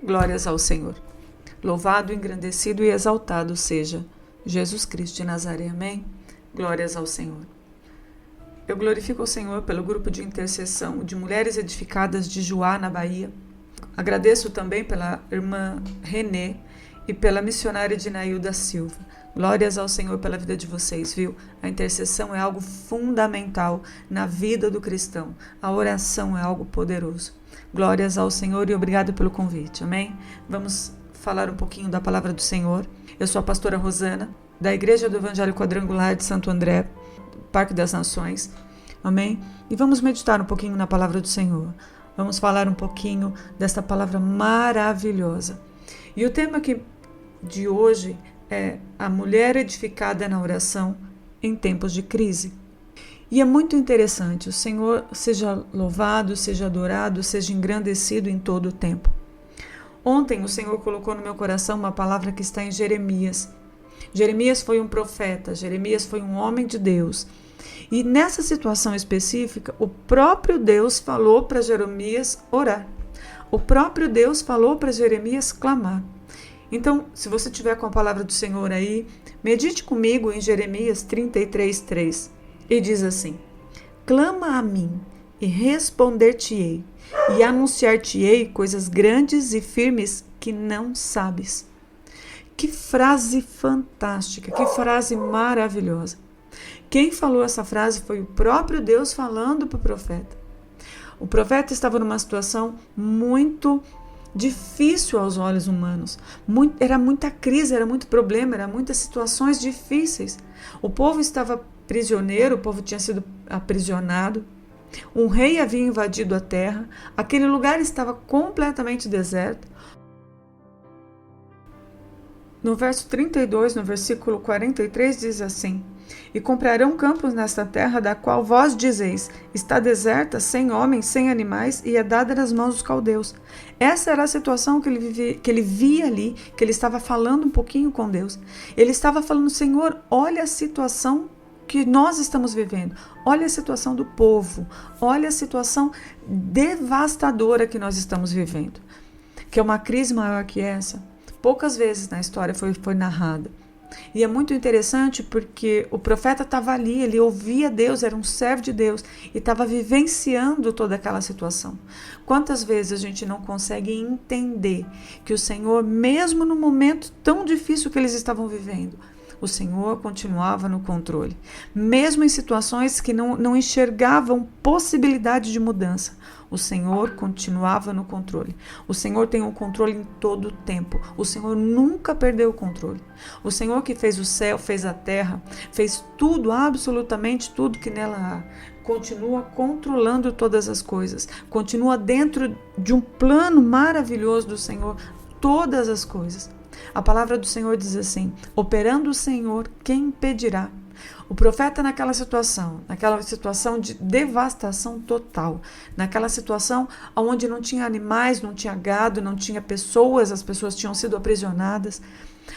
Glórias ao Senhor. Louvado, engrandecido e exaltado seja Jesus Cristo de Nazaré. Amém? Glórias ao Senhor. Eu glorifico o Senhor pelo grupo de intercessão de Mulheres Edificadas de Juá, na Bahia. Agradeço também pela irmã Renê e pela missionária Dinailda Silva. Glórias ao Senhor pela vida de vocês, viu? A intercessão é algo fundamental na vida do cristão. A oração é algo poderoso. Glórias ao Senhor e obrigado pelo convite, amém? Vamos falar um pouquinho da palavra do Senhor. Eu sou a pastora Rosana, da Igreja do Evangelho Quadrangular de Santo André, Parque das Nações, amém? E vamos meditar um pouquinho na palavra do Senhor. Vamos falar um pouquinho desta palavra maravilhosa. E o tema de hoje é a mulher edificada na oração em tempos de crise. E é muito interessante, o Senhor seja louvado, seja adorado, seja engrandecido em todo o tempo. Ontem o Senhor colocou no meu coração uma palavra que está em Jeremias. Jeremias foi um profeta, Jeremias foi um homem de Deus. E nessa situação específica, o próprio Deus falou para Jeremias orar. O próprio Deus falou para Jeremias clamar. Então, se você tiver com a palavra do Senhor aí, medite comigo em Jeremias 33:3 e diz assim: clama a mim e responder-te-ei e anunciar-te-ei coisas grandes e firmes que não sabes. Que frase fantástica, que frase maravilhosa. Quem falou essa frase foi o próprio Deus falando para o profeta. O profeta estava numa situação muito difícil aos olhos humanos. Era muita crise, era muito problema, era muitas situações difíceis. O povo estava prisioneiro, o povo tinha sido aprisionado. Um rei havia invadido a terra. Aquele lugar estava completamente deserto. No verso 32, no versículo 43, diz assim: e comprarão campos nesta terra, da qual vós dizeis, está deserta, sem homens, sem animais, e é dada nas mãos dos caldeus. Essa era a situação que ele via ali, que ele estava falando um pouquinho com Deus. Ele estava falando: Senhor, olha a situação que nós estamos vivendo, olha a situação do povo, olha a situação devastadora que nós estamos vivendo, que é uma crise maior que essa. Poucas vezes na história foi narrada. E é muito interessante porque o profeta estava ali, ele ouvia Deus, era um servo de Deus e estava vivenciando toda aquela situação. Quantas vezes a gente não consegue entender que o Senhor, mesmo no momento tão difícil que eles estavam vivendo, o Senhor continuava no controle. Mesmo em situações que não enxergavam possibilidade de mudança, o Senhor continuava no controle. O Senhor tem o controle em todo o tempo. O Senhor nunca perdeu o controle. O Senhor que fez o céu, fez a terra, fez tudo, absolutamente tudo que nela há, continua controlando todas as coisas. Continua dentro de um plano maravilhoso do Senhor, todas as coisas. A palavra do Senhor diz assim: operando o Senhor, quem impedirá? O profeta naquela situação de devastação total, naquela situação onde não tinha animais, não tinha gado, não tinha pessoas, as pessoas tinham sido aprisionadas,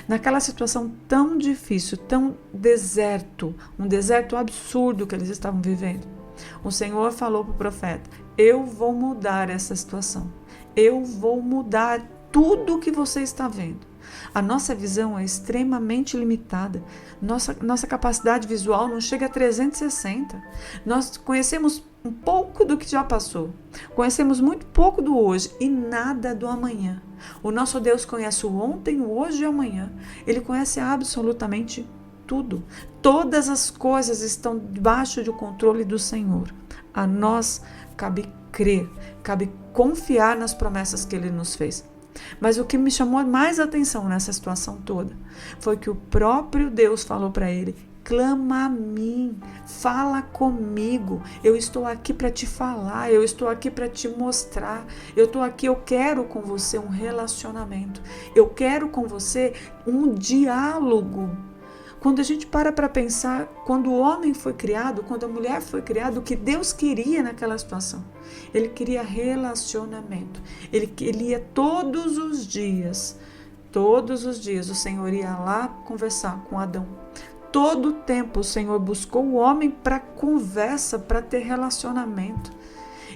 naquela situação tão difícil, tão deserto, um deserto absurdo que eles estavam vivendo, o Senhor falou para o profeta: eu vou mudar essa situação, eu vou mudar tudo o que você está vendo. A nossa visão é extremamente limitada. Nossa capacidade visual não chega a 360. Nós conhecemos um pouco do que já passou. Conhecemos muito pouco do hoje e nada do amanhã. O nosso Deus conhece o ontem, o hoje e o amanhã. Ele conhece absolutamente tudo. Todas as coisas estão debaixo do controle do Senhor. A nós cabe crer, cabe confiar nas promessas que Ele nos fez. Mas o que me chamou mais atenção nessa situação toda foi que o próprio Deus falou para ele: clama a mim, fala comigo, eu estou aqui para te falar, eu estou aqui para te mostrar, eu quero com você um relacionamento, eu quero com você um diálogo. Quando a gente para pensar, quando o homem foi criado, quando a mulher foi criada, o que Deus queria naquela situação? Ele queria relacionamento. Ele ia todos os dias o Senhor ia lá conversar com Adão. Todo o tempo o Senhor buscou o homem para conversa, para ter relacionamento.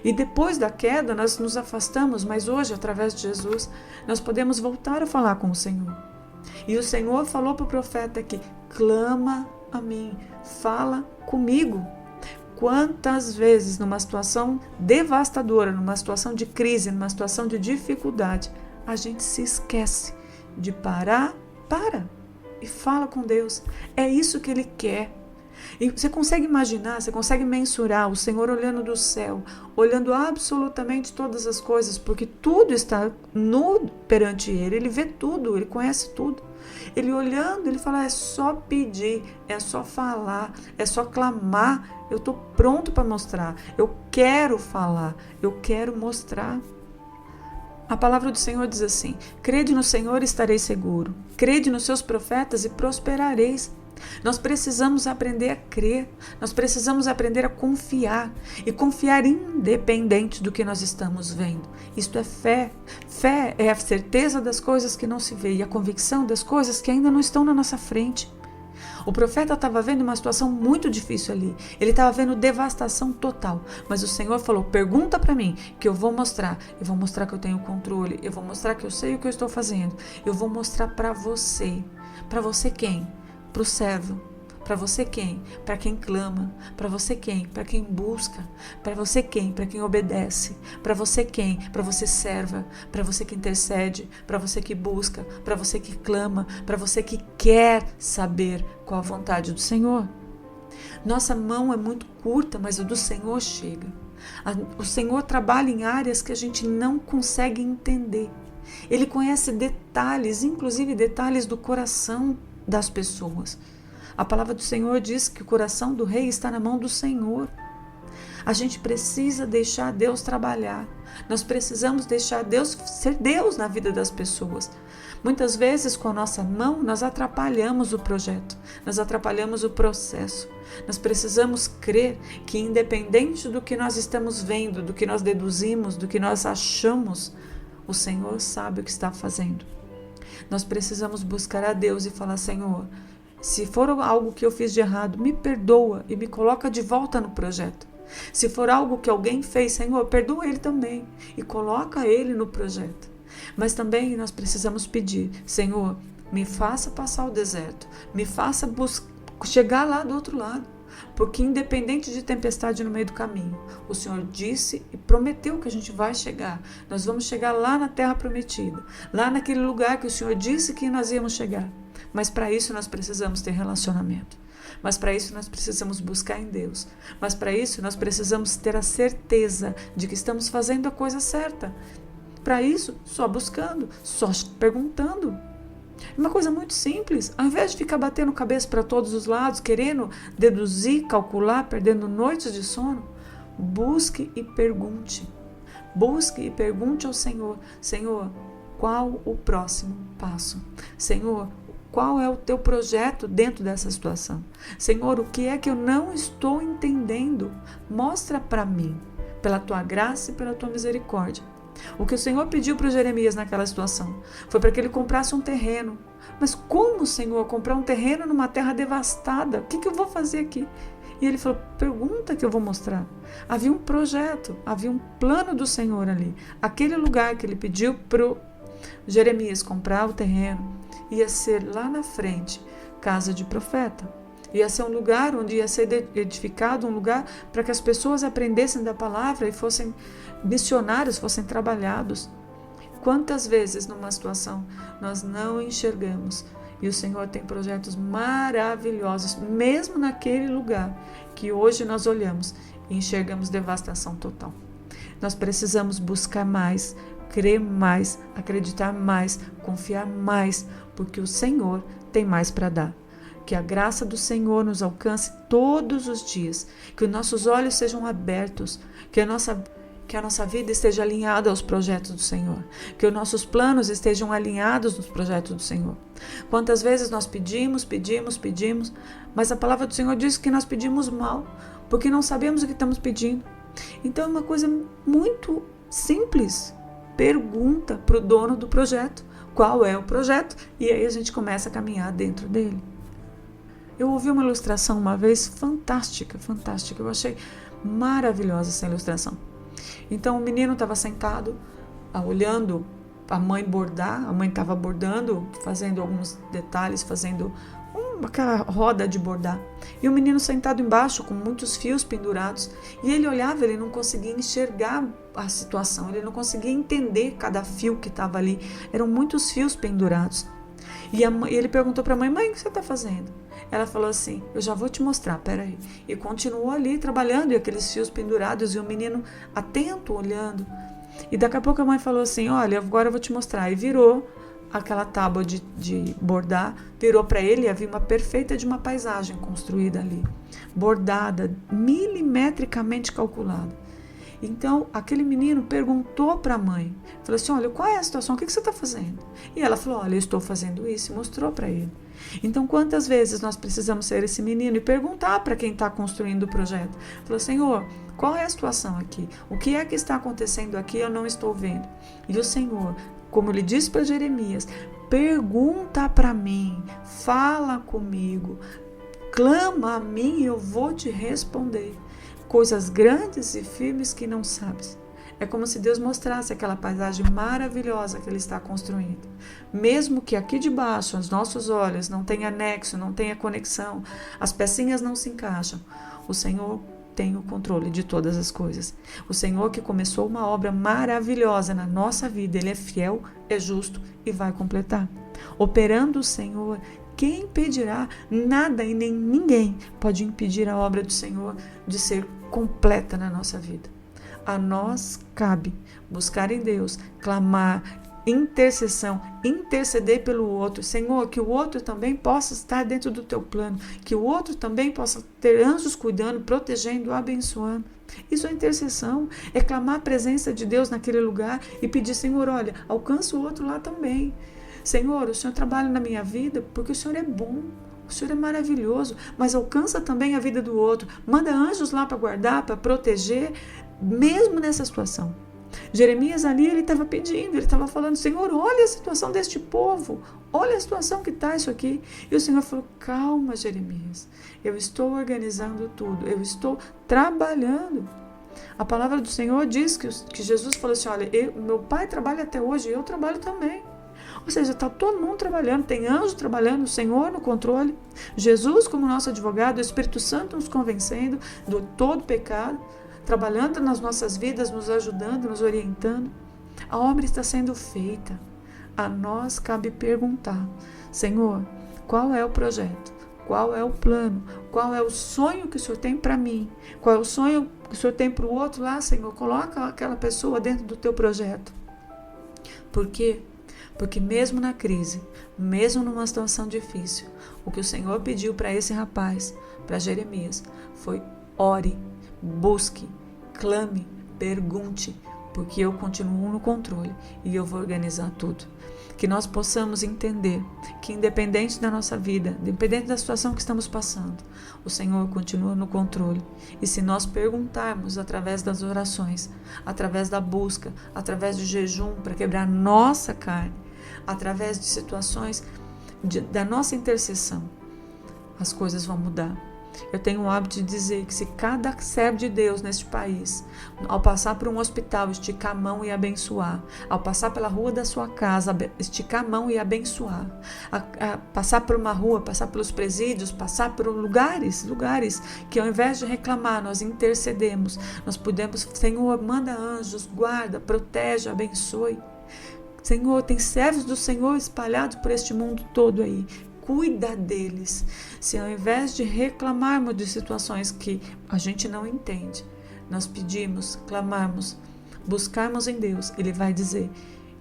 E depois da queda nós nos afastamos, mas hoje, através de Jesus, nós podemos voltar a falar com o Senhor. E o Senhor falou para o profeta que clama a mim, fala comigo. Quantas vezes numa situação devastadora, numa situação de crise, numa situação de dificuldade, a gente se esquece de para e fala com Deus. É isso que Ele quer. E você consegue imaginar, você consegue mensurar o Senhor olhando do céu, olhando absolutamente todas as coisas, porque tudo está nu perante Ele vê tudo, Ele conhece tudo. Ele olhando, Ele fala, é só pedir, é só falar, é só clamar, eu estou pronto para mostrar, eu quero falar, eu quero mostrar. A palavra do Senhor diz assim, crede no Senhor e estareis seguro, crede nos seus profetas e prosperareis. Nós precisamos aprender a crer, nós precisamos aprender a confiar e confiar independente do que nós estamos vendo. Isto é fé. Fé é a certeza das coisas que não se vê e a convicção das coisas que ainda não estão na nossa frente. O profeta estava vendo uma situação muito difícil ali, ele estava vendo devastação total, mas o Senhor falou, pergunta para mim que eu vou mostrar que eu tenho controle, eu vou mostrar que eu sei o que eu estou fazendo, eu vou mostrar para você quem? Para o servo. Para você quem? Para quem clama. Para você quem? Para quem busca. Para você quem? Para quem obedece. Para você quem? Para você serva. Para você que intercede. Para você que busca. Para você que clama. Para você que quer saber qual a vontade do Senhor. Nossa mão é muito curta, mas a do Senhor chega. O Senhor trabalha em áreas que a gente não consegue entender. Ele conhece detalhes, inclusive detalhes do coração das pessoas. A palavra do Senhor diz que o coração do rei está na mão do Senhor. A gente precisa deixar Deus trabalhar. Nós precisamos deixar Deus ser Deus na vida das pessoas. Muitas vezes, com a nossa mão, nós atrapalhamos o projeto, nós atrapalhamos o processo. Nós precisamos crer que, independente do que nós estamos vendo, do que nós deduzimos, do que nós achamos, o Senhor sabe o que está fazendo. Nós precisamos buscar a Deus e falar, Senhor, se for algo que eu fiz de errado, me perdoa e me coloca de volta no projeto. Se for algo que alguém fez, Senhor, perdoa ele também e coloca ele no projeto. Mas também nós precisamos pedir, Senhor, me faça passar o deserto, me faça chegar lá do outro lado. Porque independente de tempestade no meio do caminho, o Senhor disse e prometeu que a gente vai chegar. Nós vamos chegar lá na terra prometida, lá naquele lugar que o Senhor disse que nós íamos chegar. Mas para isso nós precisamos ter relacionamento. Mas para isso nós precisamos buscar em Deus. Mas para isso nós precisamos ter a certeza de que estamos fazendo a coisa certa. Para isso, só buscando, só perguntando. Uma coisa muito simples, ao invés de ficar batendo cabeça para todos os lados, querendo deduzir, calcular, perdendo noites de sono, busque e pergunte. Busque e pergunte ao Senhor, Senhor, qual o próximo passo? Senhor, qual é o teu projeto dentro dessa situação? Senhor, o que é que eu não estou entendendo? Mostra para mim, pela tua graça e pela tua misericórdia. O que o Senhor pediu para Jeremias naquela situação foi para que ele comprasse um terreno. Mas como, Senhor, comprar um terreno numa terra devastada? O que eu vou fazer aqui? E ele falou, pergunta que eu vou mostrar. Havia um projeto, havia um plano do Senhor ali. Aquele lugar que ele pediu para Jeremias comprar o terreno ia ser lá na frente, casa de profeta. Ia ser um lugar onde ia ser edificado, um lugar para que as pessoas aprendessem da palavra e fossem missionários, fossem trabalhados. Quantas vezes numa situação nós não enxergamos e o Senhor tem projetos maravilhosos, mesmo naquele lugar que hoje nós olhamos e enxergamos devastação total. Nós precisamos buscar mais, crer mais, acreditar mais, confiar mais, porque o Senhor tem mais para dar. Que a graça do Senhor nos alcance todos os dias, que os nossos olhos sejam abertos, que a nossa vida esteja alinhada aos projetos do Senhor, que os nossos planos estejam alinhados nos projetos do Senhor. Quantas vezes nós pedimos, mas a palavra do Senhor diz que nós pedimos mal, porque não sabemos o que estamos pedindo. Então é uma coisa muito simples, pergunta para o dono do projeto, qual é o projeto, e aí a gente começa a caminhar dentro dele. Eu ouvi uma ilustração uma vez fantástica, eu achei maravilhosa essa ilustração. Então o menino estava sentado, olhando a mãe bordar, a mãe estava bordando, fazendo alguns detalhes, fazendo aquela roda de bordar. E o menino sentado embaixo com muitos fios pendurados, e ele olhava, ele não conseguia enxergar a situação, ele não conseguia entender cada fio que estava ali, eram muitos fios pendurados. E ele perguntou para a mãe: mãe, o que você está fazendo? Ela falou assim: eu já vou te mostrar, peraí. E continuou ali trabalhando, e aqueles fios pendurados, e o menino atento, olhando. E daqui a pouco a mãe falou assim: olha, agora eu vou te mostrar. E virou aquela tábua de bordar, virou para ele, e havia uma perfeita de uma paisagem construída ali, bordada, milimetricamente calculada. Então, aquele menino perguntou para a mãe, falou assim: olha, qual é a situação, o que você está fazendo? E ela falou: olha, eu estou fazendo isso, e mostrou para ele. Então, quantas vezes nós precisamos ser esse menino e perguntar para quem está construindo o projeto? Falou: Senhor, qual é a situação aqui? O que é que está acontecendo aqui? Eu não estou vendo. E o Senhor, como ele disse para Jeremias, pergunta para mim, fala comigo, clama a mim e eu vou te responder. Coisas grandes e firmes que não sabes. É como se Deus mostrasse aquela paisagem maravilhosa que Ele está construindo. Mesmo que aqui de baixo, aos nossos olhos, não tenha nexo, não tenha conexão, as pecinhas não se encaixam, o Senhor tem o controle de todas as coisas. O Senhor que começou uma obra maravilhosa na nossa vida, Ele é fiel, é justo e vai completar. Operando o Senhor, quem impedirá? Nada e nem ninguém pode impedir a obra do Senhor de ser completa na nossa vida. A nós cabe buscar em Deus, clamar, intercessão, interceder pelo outro. Senhor, que o outro também possa estar dentro do teu plano, que o outro também possa ter anjos cuidando, protegendo, abençoando. Isso é intercessão, é clamar a presença de Deus naquele lugar e pedir: Senhor, olha, alcança o outro lá também. Senhor, o Senhor trabalha na minha vida porque o Senhor é bom, o Senhor é maravilhoso, mas alcança também a vida do outro. Manda anjos lá para guardar, para proteger, mesmo nessa situação. Jeremias ali, ele estava pedindo, ele estava falando: Senhor, olha a situação deste povo, olha a situação que está isso aqui. E o Senhor falou: calma, Jeremias, eu estou organizando tudo, eu estou trabalhando. A palavra do Senhor diz que Jesus falou assim: olha, meu pai trabalha até hoje e eu trabalho também. Ou seja, está todo mundo trabalhando, tem anjo trabalhando, o Senhor no controle, Jesus como nosso advogado, o Espírito Santo nos convencendo do todo pecado, trabalhando nas nossas vidas, nos ajudando, nos orientando. A obra está sendo feita. A nós cabe perguntar: Senhor, qual é o projeto? Qual é o plano? Qual é o sonho que o Senhor tem para mim? Qual é o sonho que o Senhor tem para o outro lá, Senhor? Coloca aquela pessoa dentro do teu projeto. Por quê? Porque mesmo na crise, mesmo numa situação difícil, o que o Senhor pediu para esse rapaz, para Jeremias, foi: ore, busque, clame, pergunte, porque eu continuo no controle e eu vou organizar tudo. Que nós possamos entender que, independente da nossa vida, independente da situação que estamos passando, o Senhor continua no controle. E se nós perguntarmos através das orações, através da busca, através do jejum para quebrar nossa carne, através de situações da nossa intercessão, as coisas vão mudar. Eu tenho o hábito de dizer que se cada servo de Deus neste país, ao passar por um hospital, esticar a mão e abençoar, ao passar pela rua da sua casa, esticar a mão e abençoar, a passar por uma rua, passar pelos presídios, passar por lugares que ao invés de reclamar, nós intercedemos, nós podemos: Senhor, manda anjos, guarda, protege, abençoe. Senhor, tem servos do Senhor espalhados por este mundo todo aí. Cuida deles. Se ao invés de reclamarmos de situações que a gente não entende, nós pedimos, clamarmos, buscarmos em Deus, Ele vai dizer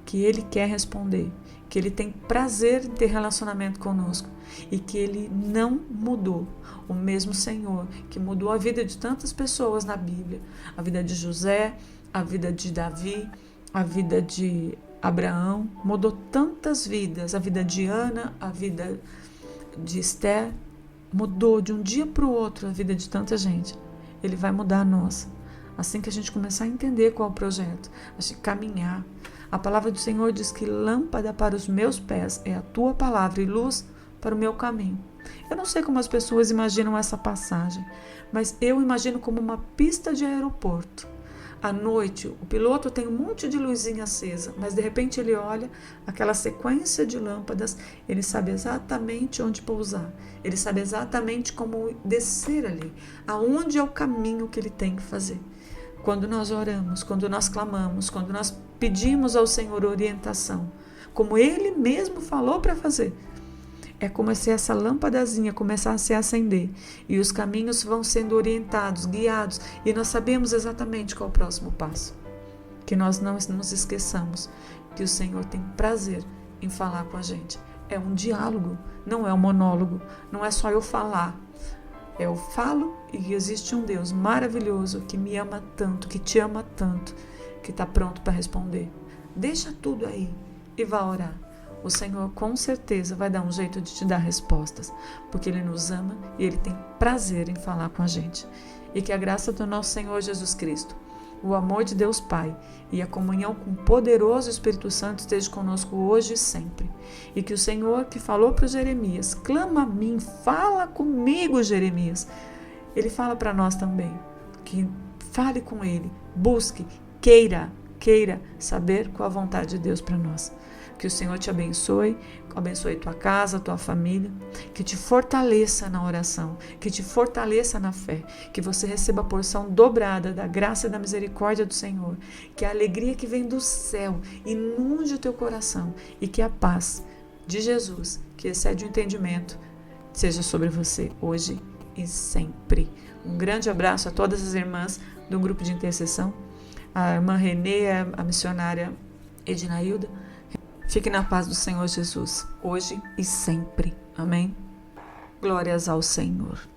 que Ele quer responder, que Ele tem prazer em ter relacionamento conosco e que Ele não mudou. O mesmo Senhor que mudou a vida de tantas pessoas na Bíblia, a vida de José, a vida de Davi, a vida de Abraão, mudou tantas vidas, a vida de Ana, a vida de Esther, mudou de um dia para o outro a vida de tanta gente. Ele vai mudar a nossa, assim que a gente começar a entender qual é o projeto, a gente caminhar. A palavra do Senhor diz que lâmpada para os meus pés é a tua palavra e luz para o meu caminho. Eu não sei como as pessoas imaginam essa passagem, mas eu imagino como uma pista de aeroporto. À noite, o piloto tem um monte de luzinha acesa, mas de repente ele olha aquela sequência de lâmpadas, ele sabe exatamente onde pousar, ele sabe exatamente como descer ali, aonde é o caminho que ele tem que fazer. Quando nós oramos, quando nós clamamos, quando nós pedimos ao Senhor orientação, como Ele mesmo falou para fazer, é como se essa lâmpadazinha começasse a se acender e os caminhos vão sendo orientados, guiados, e nós sabemos exatamente qual é o próximo passo. Que nós não nos esqueçamos que o Senhor tem prazer em falar com a gente. É um diálogo, não é um monólogo, não é só eu falar. Eu falo e existe um Deus maravilhoso que me ama tanto, que te ama tanto, que está pronto para responder. Deixa tudo aí e vá orar. O Senhor com certeza vai dar um jeito de te dar respostas, porque Ele nos ama e Ele tem prazer em falar com a gente. E que a graça do nosso Senhor Jesus Cristo, o amor de Deus Pai e a comunhão com o poderoso Espírito Santo esteja conosco hoje e sempre. E que o Senhor que falou para Jeremias, clama a mim, fala comigo, Jeremias. Ele fala para nós também, que fale com Ele, busque, queira saber qual a vontade de Deus para nós. Que o Senhor te abençoe tua casa, tua família, que te fortaleça na oração, que te fortaleça na fé, que você receba a porção dobrada da graça e da misericórdia do Senhor, que a alegria que vem do céu inunde o teu coração e que a paz de Jesus, que excede o entendimento, seja sobre você hoje e sempre. Um grande abraço a todas as irmãs do grupo de intercessão, a irmã Renê, a missionária Edinailda. Fique na paz do Senhor Jesus, hoje e sempre. Amém? Glórias ao Senhor.